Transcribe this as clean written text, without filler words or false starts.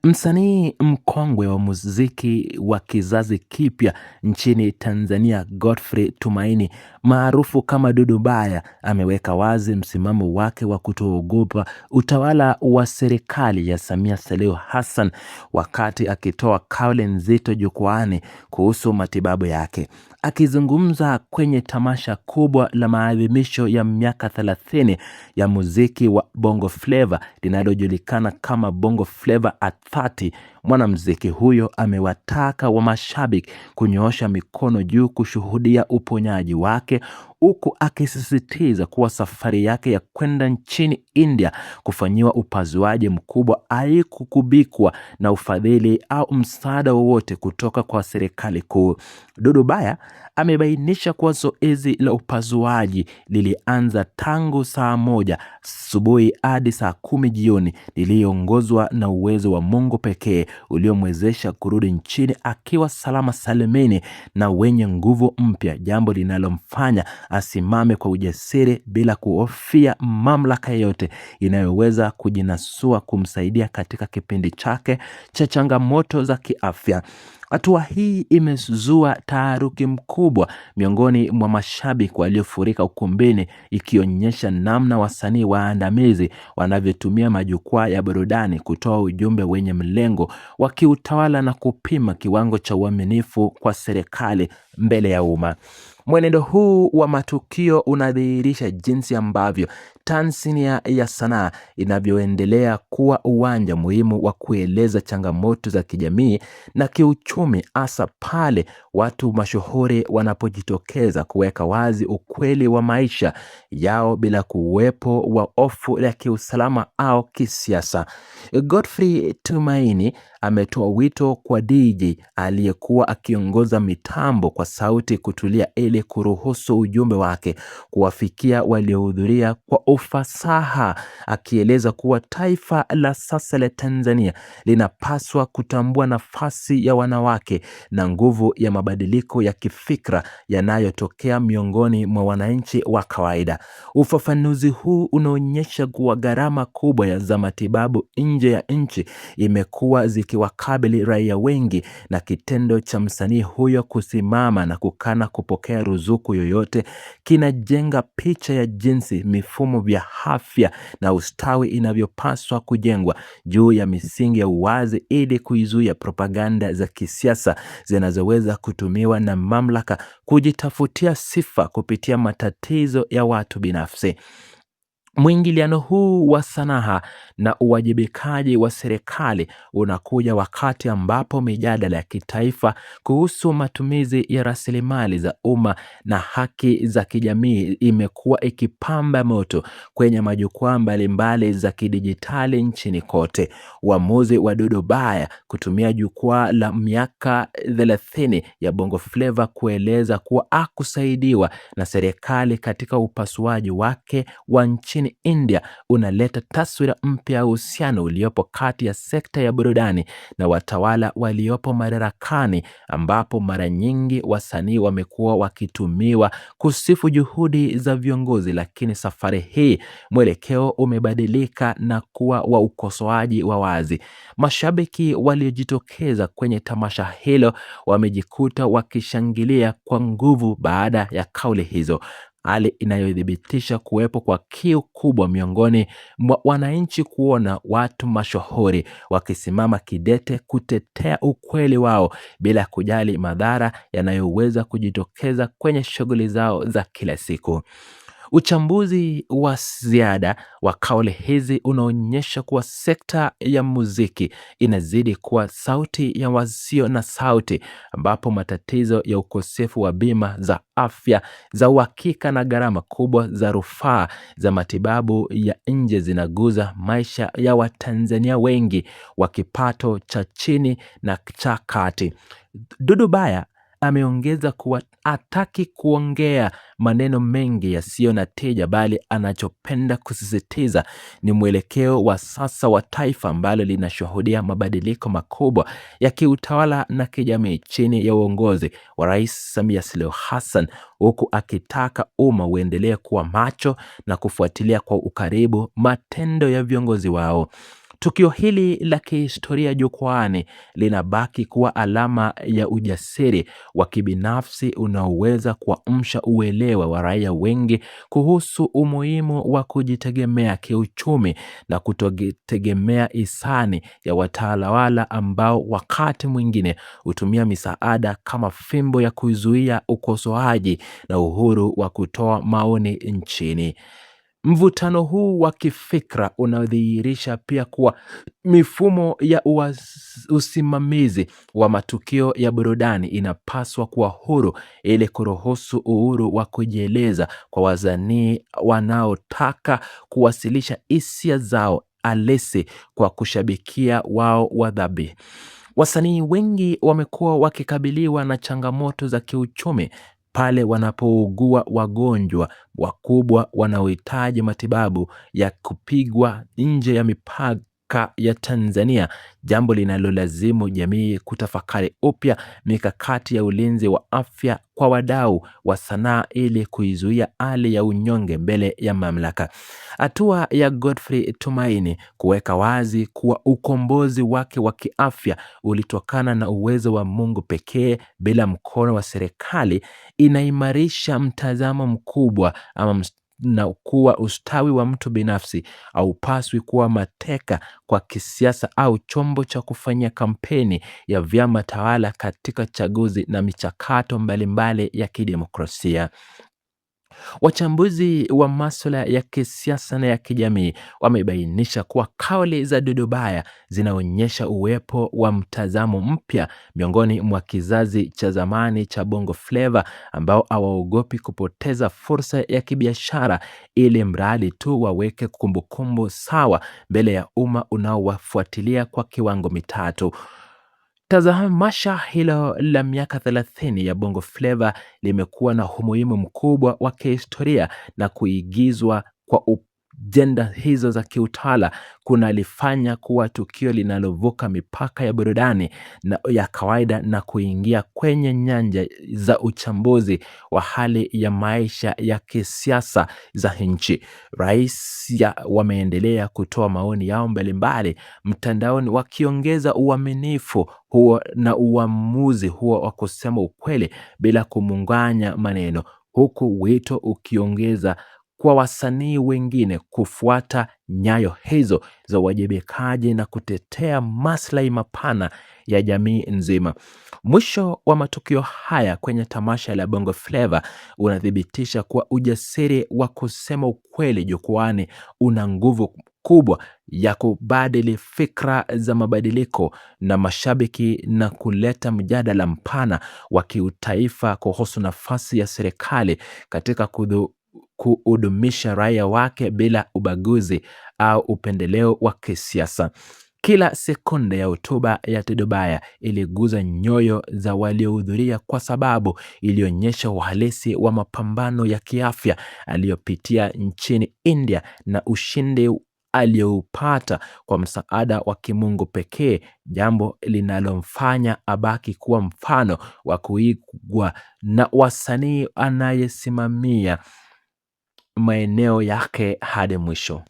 Msanii mkongwe wa muziki wa kizazi kipya nchini Tanzania Godfrey Tumaini maarufu kama Dudu Baya ameweka wazi msimamo wake wa kutoogopa utawala wa serikali ya Samia Suluhu Hassan wakati akitoa kauli nzito jukwaani kuhusu matibabu yake. Akizungumza kwenye tamasha kubwa la maadhimisho ya miaka 30 ya muziki wa Bongo Flava linalojulikana kama Bongo Flava at 30, mwanamuziki huyo amewataka wa mashabiki kunyoosha mikono juu kushuhudia uponyaji wake, huku akisisitiza kuwa safari yake ya kwenda nchini India kufanyiwa upasuaji mkubwa haikukubikwa na ufadhili au msaada wowote kutoka kwa serikali kuu. Dudu Baya amebainisha kuwa zoezi la upasuaji lilianza tangu saa 1 asubuhi hadi saa 10 jioni, liliongozwa na uwezo wa Mungu pekee uliomwezesha kurudi nchini akiwa salama salimini na wenye nguvu mpya, jambo linalomfanya asimame kwa ujasiri bila kuhofia mamlaka yote inayoweza kujinasua kumsaidia katika kipindi chake cha changamoto za kiafya. Hatua hii imezua taharuki mkubwa miongoni mwa mashabiki waliofurika ukumbini, ikionyesha namna wasanii waandamizi wanavyotumia majukwaa ya burudani kutoa ujumbe wenye mlengo wa kiutawala na kupima kiwango cha uaminifu kwa serikali mbele ya umma. Mwenendo huu wa matukio unadhihirisha jinsi ambavyo Tanzania ya sanaa inavyoendelea kuwa uwanja muhimu wa kueleza changamoto za kijamii na kiuchumi, hasa pale watu mashuhuri wanapojitokeza kuweka wazi ukweli wa maisha yao bila kuwepo wa hofu ya kiusalama au kisiasa. Godfrey Tumaini ametoa wito kwa DJ aliyekuwa akiongoza mitambo kwa sauti kutulia ili kuruhusu ujumbe wake kuwafikia waliohudhuria kwa ufasaha, akieleza kuwa taifa la sasa la Tanzania linapaswa kutambua nafasi ya wanawake na nguvu ya mabadiliko ya kifikra yanayotokea miongoni mwa wananchi wa kawaida. Ufafanuzi huu unaonyesha kuwa gharama kubwa za matibabu nje ya nchi imekuwa zikiwakabili raia wengi, na kitendo cha msanii huyo kusimama na kukana kupokea ruzuku yoyote kinajenga picha ya jinsi mifumo vya afya na ustawi inavyopaswa kujengwa juu ya misingi ya uwazi ili kuizuia propaganda za kisiasa zinazoweza kutumiwa na mamlaka kujitafutia sifa kupitia matatizo ya watu binafsi. Mwingiliano huu wa sanaa na uwajibikaji wa serikali unakuja wakati ambapo mijadala ya kitaifa kuhusu matumizi ya rasilimali za umma na haki za kijamii imekuwa ikipamba moto kwenye majukwaa mbalimbali za kidijitali nchini kote. Uamuzi wa Dudu Baya kutumia jukwaa la miaka 30 ya Bongo Flava kueleza kuwa hakusaidiwa na serikali katika upasuaji wake wa nchini India unaleta taswira mpya ya uhusiano uliopo kati ya sekta ya burudani na watawala waliopo madarakani, ambapo mara nyingi wasanii wamekuwa wakitumiwa kusifu juhudi za viongozi, lakini safari hii mwelekeo umebadilika na kuwa wa ukosoaji wa wazi. Mashabiki waliojitokeza kwenye tamasha hilo wamejikuta wakishangilia kwa nguvu baada ya kauli hizo, hali inayothibitisha kuwepo kwa kiu kubwa miongoni mwa wananchi kuona watu mashuhuri wakisimama kidete kutetea ukweli wao bila kujali madhara yanayoweza kujitokeza kwenye shughuli zao za kila siku. Uchambuzi wa ziada wa kauli hizi unaonyesha kuwa sekta ya muziki inazidi kuwa sauti ya wasio na sauti, ambapo matatizo ya ukosefu wa bima za afya za uhakika na gharama kubwa za rufaa za matibabu ya nje zinaguza maisha ya Watanzania wengi wa kipato cha chini na cha kati. Dudu Baya ameongeza kuwa hataki kuongea maneno mengi yasiyo na tija, bali anachopenda kusisitiza ni mwelekeo wa sasa wa taifa ambalo linashuhudia mabadiliko makubwa ya kiutawala na kijamii chini ya uongozi wa Rais Samia Suluhu Hassan, huku akitaka umma uendelee kuwa macho na kufuatilia kwa ukaribu matendo ya viongozi wao. Tukio hili la kihistoria jukwaani linabaki kuwa alama ya ujasiri wa kibinafsi unaoweza kuamsha uelewa wa raia wengi kuhusu umuhimu wa kujitegemea kiuchumi na kutotegemea hisani ya watawala ambao wakati mwingine hutumia misaada kama fimbo ya kuzuia ukosoaji na uhuru wa kutoa maoni nchini. Mvutano huu wa kifikra unadhihirisha pia kuwa mifumo ya usimamizi wa matukio ya burudani inapaswa kuwa huru ili kuruhusu uhuru wa kujieleza kwa wasanii wanaotaka kuwasilisha hisia zao halisi kwa kushabikia wao wadhabi. Wasanii wengi wamekuwa wakikabiliwa na changamoto za kiuchumi pale wanapougua wagonjwa wakubwa wanaohitaji matibabu ya kupigwa nje ya mipaka ya Tanzania, jambo linalolazimu jamii kutafakari upya mikakati ya ulinzi wa afya kwa wadau wa sanaa ili kuizuia hali ya unyonge mbele ya mamlaka. Hatua ya Godfrey Tumaini kuweka wazi kuwa ukombozi wake wa kiafya ulitokana na uwezo wa Mungu pekee bila mkono wa serikali inaimarisha mtazamo mkubwa na kuwa ustawi wa mtu binafsi haupaswi kuwa mateka kwa kisiasa au chombo cha kufanyia kampeni ya vyama tawala katika chaguzi na michakato mbalimbali ya kidemokrasia. Wachambuzi wa masuala ya kisiasa na ya kijamii wamebainisha kuwa kauli za Dudu Baya zinaonyesha uwepo wa mtazamo mpya miongoni mwa kizazi cha zamani cha Bongo Flava ambao hawaogopi kupoteza fursa ya kibiashara ili mradi tu waweke kumbukumbu sawa mbele ya umma unaowafuatilia kwa kiwango mitatu. Tamasha hilo la miaka 30 ya Bongo Flava limekuwa na umuhimu mkubwa wa kihistoria na kuigizwa kwa ajenda hizo za kiutawala kunalifanya kuwa tukio linalovuka mipaka ya burudani na ya kawaida na kuingia kwenye nyanja za uchambuzi wa hali ya maisha ya kisiasa za nchi. Raia wameendelea kutoa maoni yao mbalimbali mtandaoni wakiongeza uaminifu huo na uamuzi huo wa kusema ukweli bila kumunganya maneno, huku wito ukiongeza kwa wasanii wengine kufuata nyayo hizo za uwajibikaji na kutetea maslahi mapana ya jamii nzima. Mwisho wa matukio haya kwenye tamasha la Bongo Flava unathibitisha kuwa ujasiri wa kusema ukweli jukwaani una nguvu kubwa ya kubadili fikra za mabadiliko na mashabiki na kuleta mjadala mpana wa kiutaifa kuhusu nafasi ya serikali katika kuhudumisha raia wake bila ubaguzi au upendeleo wa kisiasa. Kila sekunde ya hotuba ya Dudu Baya iliguza nyoyo za waliohudhuria kwa sababu ilionyesha uhalisi wa mapambano ya kiafya aliyopitia nchini India na ushindi aliyoupata kwa msaada wa kimungu pekee, jambo linalomfanya abaki kuwa mfano wa kuigwa na wasanii anayesimamia maeneo yake hadi mwisho.